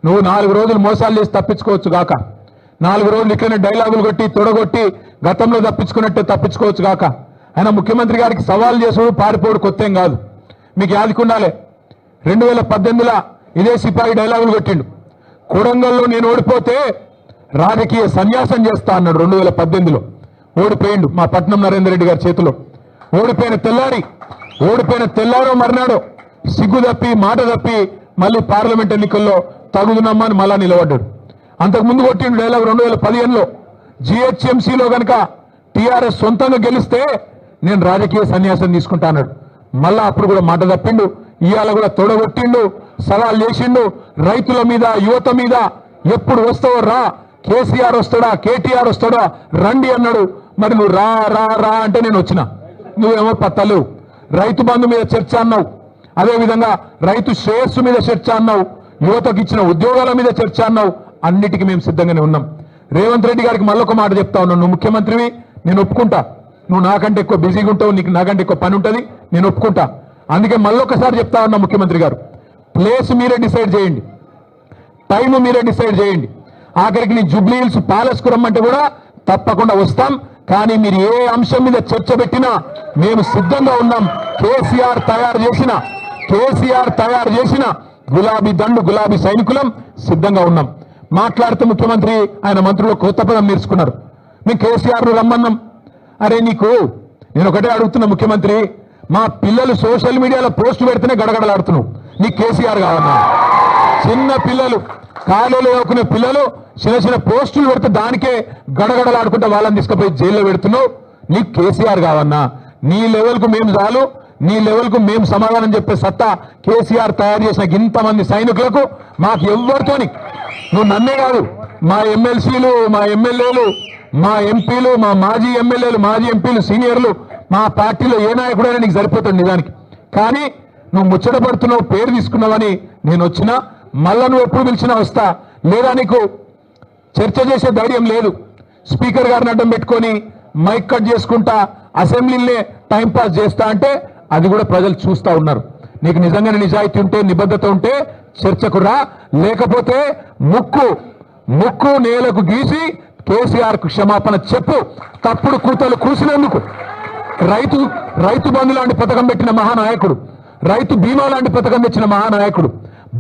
నువ్వు 4 రోజులు మోసాలు చేసి తప్పించుకోవచ్చు గాక, 4 రోజులు ఇట్లనే డైలాగులు కొట్టి తొడగొట్టి గతంలో తప్పించుకున్నట్టే తప్పించుకోవచ్చు గాక. ఆయన ముఖ్యమంత్రి గారికి సవాల్ చేసుడు పారిపోడు కొత్తేం కాదు. మీకు యాదికుండాలే 2018లో ఇదే సిపాయి డైలాగులు కొట్టిండు. కొడంగల్లో నేను ఓడిపోతే రాజకీయ సన్యాసం చేస్తా అన్నాడు. 2018లో ఓడిపోయిండు మా పట్నం నరేందర్ రెడ్డి గారి చేతిలో. ఓడిపోయిన తెల్లారో మర్నాడో సిగ్గు తప్పి మాట తప్పి మళ్ళీ పార్లమెంట్ ఎన్నికల్లో తగుదునమ్మని మళ్ళా నిలబడ్డాడు. అంతకుముందు కొట్టిండు డైలాగ్ 2015లో జిహెచ్ఎంసీలో కనుక టీఆర్ఎస్ సొంతంగా గెలిస్తే నేను రాజకీయ సన్యాసం తీసుకుంటా అన్నాడు. మళ్ళా అప్పుడు కూడా మాట తప్పిండు. ఇవాళ కూడా తొడగొట్టిండు, సవాల్ చేసిండు. రైతుల మీద యువత మీద ఎప్పుడు వస్తావో రా, కేసీఆర్ వస్తాడా కేటీఆర్ వస్తాడా రండి అన్నాడు. మరి నువ్వు రా రా రా అంటే నేను వచ్చిన, నువ్వేమో పత్తలు. రైతు బంధు మీద చర్చ అన్నావు, అదేవిధంగా రైతు శ్రేయస్సు మీద చర్చ అన్నావు, యువతకు ఇచ్చిన ఉద్యోగాల మీద చర్చ అన్నావు. అన్నిటికీ మేము సిద్ధంగానే ఉన్నాం. రేవంత్ రెడ్డి గారికి మళ్ళొక మాట చెప్తా ఉన్నాను, నువ్వు ముఖ్యమంత్రివి, నేను ఒప్పుకుంటా. నువ్వు నాకంటే ఎక్కువ బిజీగా ఉంటావు, నీకు నాకంటే ఎక్కువ పని ఉంటుంది, నేను ఒప్పుకుంటా. అందుకే మళ్ళొకసారి చెప్తా ఉన్నా ముఖ్యమంత్రి గారు, ప్లేస్ మీరే డిసైడ్ చేయండి, టైం మీరే డిసైడ్ చేయండి. ఆఖరికి నీ జూబ్లీ హిల్స్ ప్యాలెస్కు రమ్మంటే కూడా తప్పకుండా వస్తాం. కానీ మీరు ఏ అంశం మీద చర్చ పెట్టినా మేము సిద్ధంగా ఉన్నాం. కేసీఆర్ తయారు చేసిన గులాబీ దండు గులాబీ సైనికులం సిద్ధంగా ఉన్నాం. మాట్లాడుతూ ముఖ్యమంత్రి ఆయన మంత్రులు కొత్త పదం నేర్చుకున్నారు. మేము కేసీఆర్ రమ్మన్నాం. అరే నీకు నేను ఒకటే అడుగుతున్నా ముఖ్యమంత్రి, మా పిల్లలు సోషల్ మీడియాలో పోస్టు పెడితేనే గడగడలాడుతున్నావు, నీకు కేసీఆర్ కావన్నా? చిన్న పిల్లలు కాలేజీలో చదువుకునే పిల్లలు చిన్న పోస్టులు పెడితే దానికే గడగడలాడుకుంటే వాళ్ళని తీసుకుపోయి జైల్లో పెడుతున్నావు, నీకు కేసీఆర్ కావన్నా? నీ లెవెల్కు మేము చాలు, నీ లెవెల్కు మేము సమాధానం చెప్పే సత్తా కేసీఆర్ తయారు చేసిన ఇంతమంది సైనికులకు మాకు ఎవ్వరితోని, నువ్వు నన్నే కాదు, మా ఎమ్మెల్సీలు, మా ఎమ్మెల్యేలు, మా ఎంపీలు, మా మాజీ ఎమ్మెల్యేలు, మాజీ ఎంపీలు, సీనియర్లు, మా పార్టీలో ఏ నాయకుడైనా నీకు సరిపోతుంది నిజానికి. కానీ నువ్వు ముచ్చటపడుతున్నావు, పేరు తీసుకున్నావని నేను వచ్చినా, మళ్ళా నువ్వు ఎప్పుడు పిలిచినా వస్తా. లేదా నీకు చర్చ చేసే ధైర్యం లేదు, స్పీకర్ గారిని అడ్డం పెట్టుకొని మైక్ కట్ చేసుకుంటా అసెంబ్లీలే టైంపాస్ చేస్తా అంటే అది కూడా ప్రజలు చూస్తా ఉన్నారు. నీకు నిజంగానే నిజాయితీ ఉంటే, నిబద్ధత ఉంటే చర్చకు రా, లేకపోతే ముక్కు నేలకు గీసి కేసీఆర్కు క్షమాపణ చెప్పు. తప్పుడు కూతలు కూసినందుకు రైతు బంధు లాంటి పథకం పెట్టిన మహానాయకుడు, రైతు బీమా లాంటి పథకం తెచ్చిన మహానాయకుడు,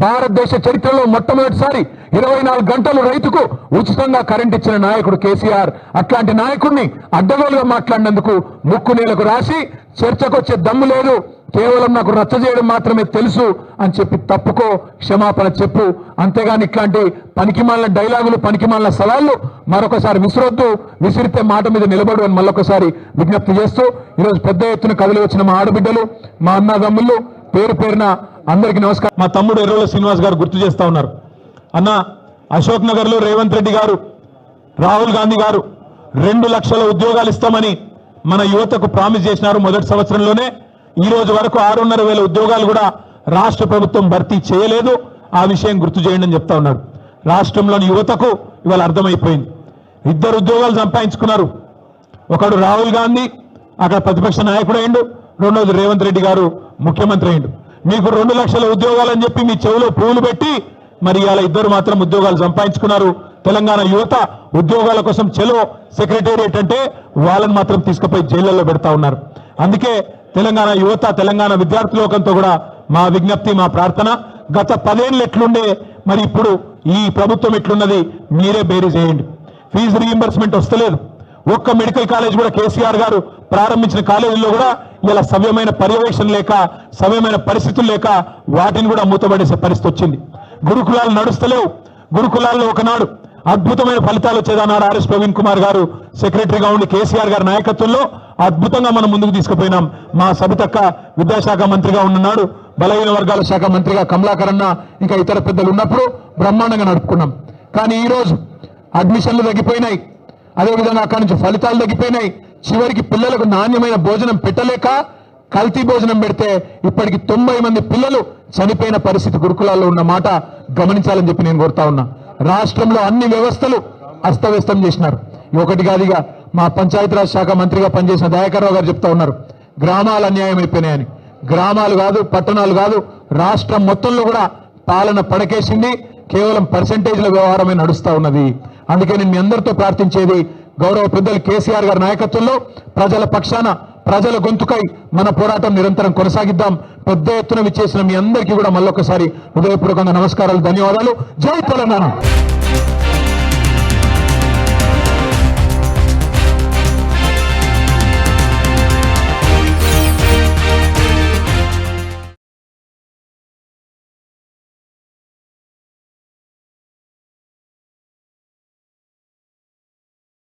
భారతదేశ చరిత్రలో మొట్టమొదటిసారి 24 గంటలు రైతుకు ఉచితంగా కరెంట్ ఇచ్చిన నాయకుడు కేసీఆర్. అట్లాంటి నాయకుడిని అడ్డగోలుగా మాట్లాడినందుకు ముక్కు నేలకు రాసి చర్చకొచ్చే దమ్ము లేదు, కేవలం నాకు రచ్చ చేయడం మాత్రమే తెలుసు అని చెప్పి తప్పుకో, క్షమాపణ చెప్పు. అంతేగాని ఇట్లాంటి పనికిమాలిన డైలాగులు, పనికిమాలిన సవాళ్లు మరొకసారి విసిరొద్దు. విసిరితే మాట మీద నిలబడు అని మళ్ళొకసారి విజ్ఞప్తి చేస్తూ, ఈరోజు పెద్ద ఎత్తున కదిలి వచ్చిన మా ఆడబిడ్డలు, మా అన్నదమ్ముళ్ళు పేరు పేరున అందరికీ నమస్కారం. మా తమ్ముడు ఎర్రోల శ్రీనివాస్ గారు గుర్తు చేస్తా ఉన్నారు. అన్న, అశోక్ నగర్ లో రేవంత్ రెడ్డి గారు, రాహుల్ గాంధీ గారు 2 లక్షల ఉద్యోగాలు ఇస్తామని మన యువతకు ప్రామిస్ చేసినారు. మొదటి సంవత్సరంలోనే ఈ రోజు వరకు 6,500 ఉద్యోగాలు కూడా రాష్ట్ర ప్రభుత్వం భర్తీ చేయలేదు. ఆ విషయం గుర్తు చేయండి అని చెప్తా ఉన్నారు. రాష్ట్రంలోని యువతకు ఇవాళ అర్థమైపోయింది. 2 ఉద్యోగాలు సంపాదించుకున్నారు. ఒకడు రాహుల్ గాంధీ అక్కడ ప్రతిపక్ష నాయకుడు అయిండు, రెండోది రేవంత్ రెడ్డి గారు ముఖ్యమంత్రి అయిండు. మీకు 2 లక్షల ఉద్యోగాలని చెప్పి మీ చెవులో పువ్వులు పెట్టి మరి ఇవాళ 2 మాత్రం ఉద్యోగాలు సంపాదించుకున్నారు. తెలంగాణ యువత ఉద్యోగాల కోసం చెలో సెక్రటేరియట్ అంటే వాళ్ళని మాత్రం తీసుకుపోయి జైళ్లలో పెడతా ఉన్నారు. అందుకే తెలంగాణ యువత, తెలంగాణ విద్యార్థి లోకంతో కూడా మా విజ్ఞప్తి, మా ప్రార్థన, గత 10 ఏళ్ళు ఎట్లుండే మరి ఇప్పుడు ఈ ప్రభుత్వం ఎట్లున్నది మీరే బేరీ చేయండి. ఫీజు రీయింబర్స్మెంట్ వస్తలేదు. ఒక్క మెడికల్ కాలేజ్ కూడా కేసీఆర్ గారు ప్రారంభించిన కాలేజీల్లో కూడా ఇలా సవ్యమైన పర్యవేక్షణ లేక, సవ్యమైన పరిస్థితులు లేక వాటిని కూడా మూతపడేసే పరిస్థితి వచ్చింది. గురుకులాలు నడుస్తలేవు. గురుకులాల్లో ఒకనాడు అద్భుతమైన ఫలితాలు వచ్చేదన్నాడు ఆర్ఎస్ ప్రవీణ్ కుమార్ గారు సెక్రటరీగా ఉండి కేసీఆర్ గారి నాయకత్వంలో అద్భుతంగా మనం ముందుకు తీసుకుపోయినాం. మా సబితక్క విద్యాశాఖ మంత్రిగా ఉన్ననాడు, బలహీన వర్గాల శాఖ మంత్రిగా కమలాకర్ అన్న ఇంకా ఇతర పెద్దలు ఉన్నప్పుడు బ్రహ్మాండంగా నడుపుకున్నాం. కానీ ఈరోజు అడ్మిషన్లు తగ్గిపోయినాయి, అదేవిధంగా అక్కడి నుంచి ఫలితాలు తగ్గిపోయినాయి. చివరికి పిల్లలకు నాణ్యమైన భోజనం పెట్టలేక కల్తీ భోజనం పెడితే ఇప్పటికి 90 మంది పిల్లలు చనిపోయిన పరిస్థితి గురుకులాల్లో ఉన్న మాట గమనించాలని చెప్పి నేను కోరుతా ఉన్నా. రాష్ట్రంలో అన్ని వ్యవస్థలు అస్తవ్యస్తం చేసినారు. ఒకటి కాదుగా మా పంచాయతీరాజ్ శాఖ మంత్రిగా పనిచేసిన దయాకర్ రావు గారు చెప్తా ఉన్నారు, గ్రామాలు అన్యాయం అయిపోయినాయని. గ్రామాలు కాదు, పట్టణాలు కాదు, రాష్ట్రం మొత్తంలో కూడా పాలన పడకేసింది. కేవలం పర్సెంటేజ్ల వ్యవహారమే నడుస్తా ఉన్నది. అందుకే నేను మీ అందరితో ప్రార్థించేది, గౌరవ పెద్దలు కేసీఆర్ గారి నాయకత్వంలో ప్రజల పక్షాన ప్రజల గొంతుకై మన పోరాటం నిరంతరం కొనసాగిద్దాం. పెద్ద ఎత్తున విచ్చేసిన మీ అందరికీ కూడా మళ్ళొకసారి హృదయపూర్వకంగా నమస్కారాలు, ధన్యవాదాలు. జై తెలంగాణ.